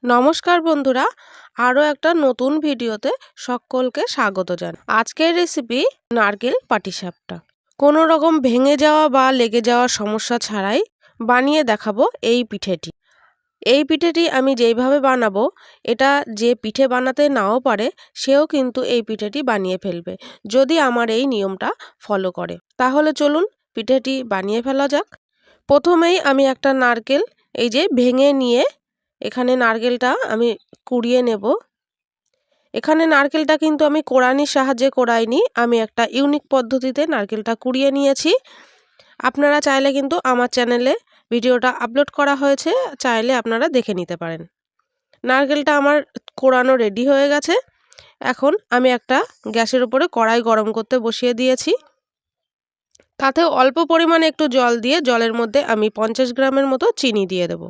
নমস্কার বন্ধুরা, আরও একটা নতুন ভিডিওতে সকলকে স্বাগত জানাই। আজকের রেসিপি নারকেল পাটিসাপটা। কোনো রকম ভেঙে যাওয়া বা লেগে যাওয়ার সমস্যা ছাড়াই বানিয়ে দেখাবো এই পিঠেটি। এই পিঠেটি আমি যেইভাবে বানাবো, এটা যে পিঠে বানাতে নাও পারে সেও কিন্তু এই পিঠেটি বানিয়ে ফেলবে, যদি আমার এই নিয়মটা ফলো করে। তাহলে চলুন পিঠেটি বানিয়ে ফেলা যাক। প্রথমেই আমি একটা নারকেল এই যে ভেঙে নিয়ে এখানে নারকেলটা আমি কুড়িয়ে নেব। এখানে নারকেলটা কিন্তু আমি কোড়ানির সাহায্যে কোড়াইনি, আমি একটা ইউনিক পদ্ধতিতে নারকেলটা কুড়িয়ে নিয়েছি। আপনারা চাইলে কিন্তু আমার চ্যানেলে ভিডিওটা আপলোড করা হয়েছে, চাইলে আপনারা দেখে নিতে পারেন। নারকেলটা আমার কোড়ানো রেডি হয়ে গেছে। এখন আমি একটা গ্যাসের উপরে কড়াই গরম করতে বসিয়ে দিয়েছি। তাতে অল্প পরিমাণে একটু জল দিয়ে জলের মধ্যে আমি 50 গ্রামের মতো চিনি দিয়ে দেব।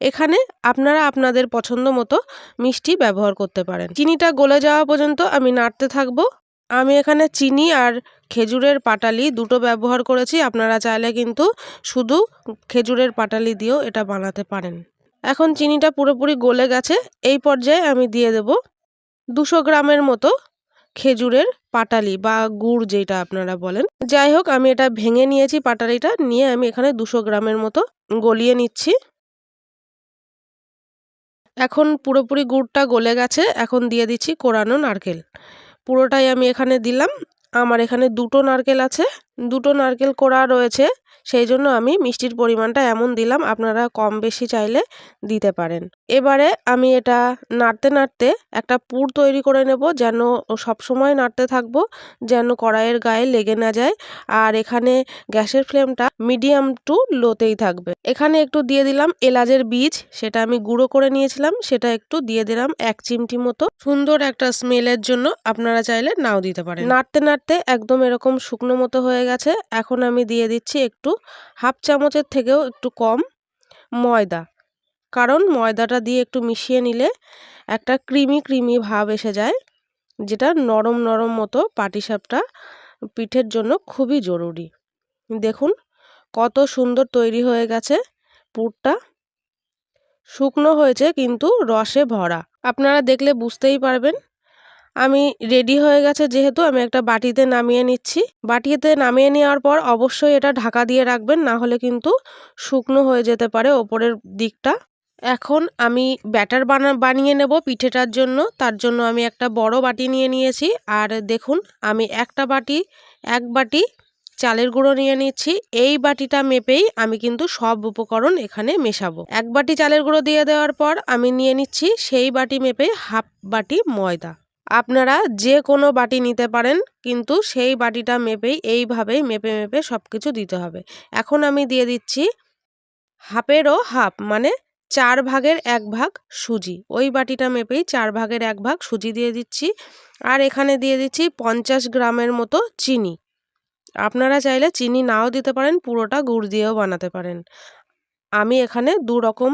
এখানে আপনারা আপনাদের পছন্দ মতো মিষ্টি ব্যবহার করতে পারেন। চিনিটা গলে যাওয়া পর্যন্ত আমি নাড়তে থাকবো। আমি এখানে চিনি আর খেজুরের পাটালি দুটো ব্যবহার করেছি, আপনারা চাইলে কিন্তু শুধু খেজুরের পাটালি দিয়েও এটা বানাতে পারেন। এখন চিনিটা পুরোপুরি গলে গেছে, এই পর্যায়ে আমি দিয়ে দেব 200 গ্রামের মতো খেজুরের পাটালি বা গুড় যেটা আপনারা বলেন। যাই হোক, আমি এটা ভেঙে নিয়েছি, পাটালিটা নিয়ে আমি এখানে 200 গ্রামের মতো গলিয়ে নিচ্ছি। এখন পুরোপুরি গুড়টা গলে গেছে, এখন দিয়ে দিচ্ছি কোড়ানো নারকেল। পুরোটাই আমি এখানে দিলাম। আমার এখানে দুটো নারকেল আছে, দুটো নারকেল কোড়া রয়েছে, সেই জন্য আমি মিষ্টির পরিমাণটা এমন দিলাম, আপনারা কম বেশি চাইলে দিতে পারেন। এবারে আমি এটা নাড়তে নাড়তে একটা পুর তৈরি করে নেব, যেন সবসময় নাড়তে থাকবো, যেন কড়াইয়ের গায়ে লেগে না যায়। আর এখানে গ্যাসের ফ্লেমটা মিডিয়াম টু লোতেই থাকবে। এখানে একটু দিয়ে দিলাম এলাচের বীজ, সেটা আমি গুঁড়ো করে নিয়েছিলাম, সেটা একটু দিয়ে দিলাম 1 চিমটি মতো। সুন্দর একটা স্মেলের জন্য আপনারা চাইলে নাও দিতে পারেন। নাড়তে নাড়তে একদম এরকম শুকনো মতো হয়ে গেছে। এখন আমি দিয়ে দিচ্ছি একটু 1/2 চামচের থেকেও একটু কম ময়দা, কারণ ময়দাটা দিয়ে একটু মিশিয়ে নিলে একটা ক্রিমি ভাব এসে যায়, যেটা নরম নরম মতো পাটিসাপটা পিঠের জন্য খুবই জরুরি। দেখুন কত সুন্দর তৈরি হয়ে গেছে পুরটা। শুকনো হয়েছে কিন্তু রসে ভরা, আপনারা দেখলে বুঝতেই পারবেন। আমি রেডি হয়ে গেছে যেহেতু, আমি একটা বাটিতে নামিয়ে নিচ্ছি। বাটিতে নামিয়ে নেওয়ার পর অবশ্যই এটা ঢাকা দিয়ে রাখবেন, না হলে কিন্তু শুকনো হয়ে যেতে পারে ওপরের দিকটা। এখন আমি ব্যাটার বানিয়ে নেব পিঠেটার জন্য। তার জন্য আমি একটা বড় বাটি নিয়ে নিয়েছি। আর দেখুন আমি এক বাটি চালের গুঁড়ো নিয়ে নিচ্ছি। এই বাটিটা মেপেই আমি কিন্তু সব উপকরণ এখানে মেশাবো। 1 বাটি চালের গুঁড়ো দিয়ে দেওয়ার পর আমি নিয়ে নিচ্ছি সেই বাটি মেপেই 1/2 বাটি ময়দা। আপনারা যে কোনো বাটি নিতে পারেন, কিন্তু সেই বাটিটা মেপেই এইভাবেই মেপে মেপে সব কিছু দিতে হবে। এখন আমি দিয়ে দিচ্ছি 1/2-এরও 1/2 মানে 4 ভাগের 1 ভাগ সুজি। ওই বাটিটা মেপেই 4 ভাগের 1 ভাগ সুজি দিয়ে দিচ্ছি। আর এখানে দিয়ে দিচ্ছি 50 গ্রামের মতো চিনি। আপনারা চাইলে চিনি নাও দিতে পারেন, পুরোটা গুড় দিয়েও বানাতে পারেন। আমি এখানে 2 রকম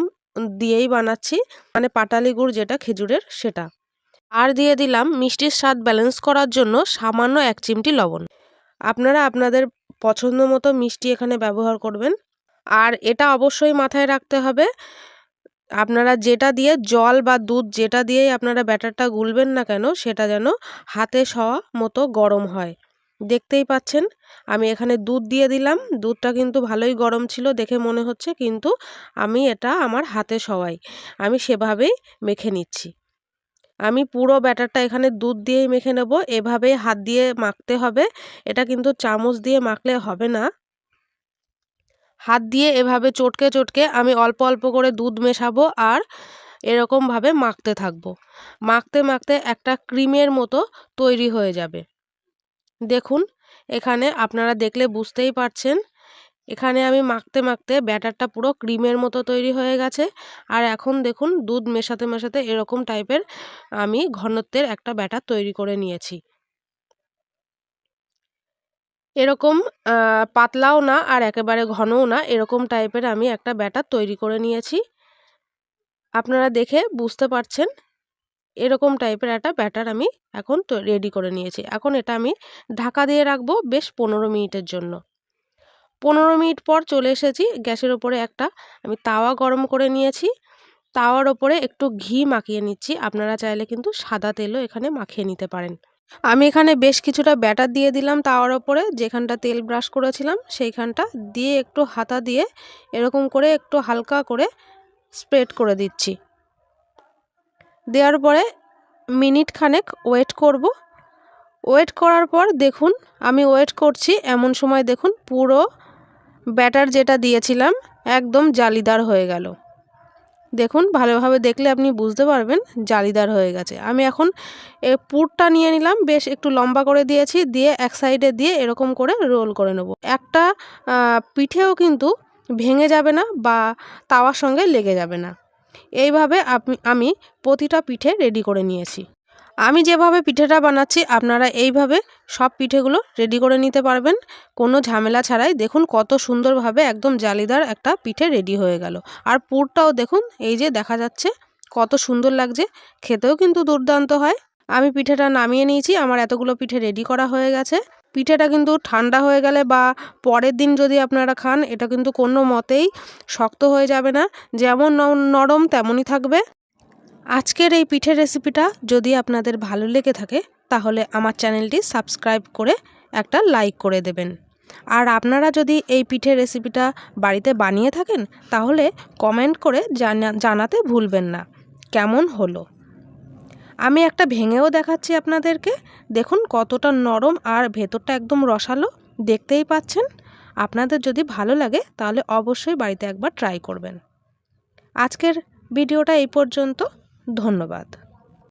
দিয়েই বানাচ্ছি, মানে পাটালি গুড় যেটা খেজুরের সেটা। আর দিয়ে দিলাম মিষ্টির স্বাদ ব্যালেন্স করার জন্য সামান্য 1 চিমটি লবণ। আপনারা আপনাদের পছন্দ মতো মিষ্টি এখানে ব্যবহার করবেন। আর এটা অবশ্যই মাথায় রাখতে হবে, আপনারা যেটা দিয়ে জল বা দুধ যেটা দিয়েই আপনারা ব্যাটারটা গুলবেন না কেন, সেটা যেন হাতে সওয়া মতো গরম হয়। দেখতেই পাচ্ছেন আমি এখানে দুধ দিয়ে দিলাম, দুধটা কিন্তু ভালোই গরম ছিল দেখে মনে হচ্ছে, কিন্তু আমি এটা আমার হাতে সওয়াই, আমি সেভাবেই মেখে নিচ্ছি। আমি পুরো ব্যাটারটা এখানে দুধ দিয়েই মেখে নেব। এভাবেই হাত দিয়ে মাখতে হবে, এটা কিন্তু চামচ দিয়ে মাখলে হবে না। হাত দিয়ে এভাবে চটকে চটকে আমি অল্প অল্প করে দুধ মেশাবো আর এরকমভাবে মাখতে থাকবো। মাখতে মাখতে একটা ক্রিমের মতো তৈরি হয়ে যাবে। দেখুন এখানে আপনারা দেখলে বুঝতেই পারছেন, এখানে আমি মাখতে মাখতে ব্যাটারটা পুরো ক্রিমের মতো তৈরি হয়ে গেছে। আর এখন দেখুন দুধ মেশাতে মেশাতে এরকম টাইপের আমি ঘনত্বের একটা ব্যাটার তৈরি করে নিয়েছি। এরকম পাতলাও না আর একেবারে ঘনও না, এরকম টাইপের আমি একটা ব্যাটার তৈরি করে নিয়েছি। আপনারা দেখে বুঝতে পারছেন এরকম টাইপের একটা ব্যাটার আমি এখন রেডি করে নিয়েছি। এখন এটা আমি ঢাকা দিয়ে রাখবো বেশ 15 মিনিটের জন্য। 15 মিনিট পর চলে এসেছি, গ্যাসের ওপরে একটা আমি তাওয়া গরম করে নিয়েছি। তাওয়ার ওপরে একটু ঘি মাখিয়ে নিচ্ছি। আপনারা চাইলে কিন্তু সাদা তেলও এখানে মাখিয়ে নিতে পারেন। আমি এখানে বেশ কিছুটা ব্যাটার দিয়ে দিলাম তাওয়ার ওপরে, যেখানটা তেল ব্রাশ করেছিলাম সেইখানটা দিয়ে একটু হাতা দিয়ে এরকম করে একটু হালকা করে স্প্রেড করে দিচ্ছি। দেওয়ার পরে মিনিট খানেক ওয়েট করব। ওয়েট করার পর দেখুন আমি ওয়েট করছি, এমন সময় দেখুন পুরো ব্যাটার যেটা দিয়েছিলাম একদম জালিদার হয়ে গেল। দেখুন ভালোভাবে দেখলে আপনি বুঝতে পারবেন জালিদার হয়ে গেছে। আমি এখন পুরটা নিয়ে নিলাম, বেশ একটু লম্বা করে দিয়েছি, দিয়ে এক সাইডে দিয়ে এরকম করে রোল করে নেব। একটা পিঠেও কিন্তু ভেঙে যাবে না বা তাওয়ার সঙ্গে লেগে যাবে না। এইভাবে আমি প্রতিটা পিঠে রেডি করে নিয়েছি। আমি যেভাবে পিঠেটা বানাচ্ছি আপনারা এইভাবে সব পিঠেগুলো রেডি করে নিতে পারবেন কোনো ঝামেলা ছাড়াই। দেখুন কত সুন্দরভাবে একদম জালিদার একটা পিঠে রেডি হয়ে গেল। আর পুরটাও দেখুন এই যে দেখা যাচ্ছে কত সুন্দর লাগছে, খেতেও কিন্তু দুর্দান্ত হয়। আমি পিঠেটা নামিয়ে নিয়েছি, আমার এতগুলো পিঠে রেডি করা হয়ে গেছে। পিঠেটা কিন্তু ঠান্ডা হয়ে গেলে বা পরের দিন যদি আপনারা খান এটা কিন্তু কোনো মতেই শক্ত হয়ে যাবে না, যেমন নরম তেমনই থাকবে। আজকের এই পিঠের রেসিপিটা যদি আপনাদের ভালো লেগে থাকে তাহলে আমার চ্যানেলটি সাবস্ক্রাইব করে একটা লাইক করে দেবেন। আর আপনারা যদি এই পিঠের রেসিপিটা বাড়িতে বানিয়ে থাকেন তাহলে কমেন্ট করে জানাতে ভুলবেন না কেমন হলো। আমি একটা ভেঙেও দেখাচ্ছি আপনাদেরকে, দেখুন কতটা নরম আর ভেতরটা একদম রসালো, দেখতেই পাচ্ছেন। আপনাদের যদি ভালো লাগে তাহলে অবশ্যই বাড়িতে একবার ট্রাই করবেন। আজকের ভিডিওটা এই পর্যন্ত। ধন্যবাদ।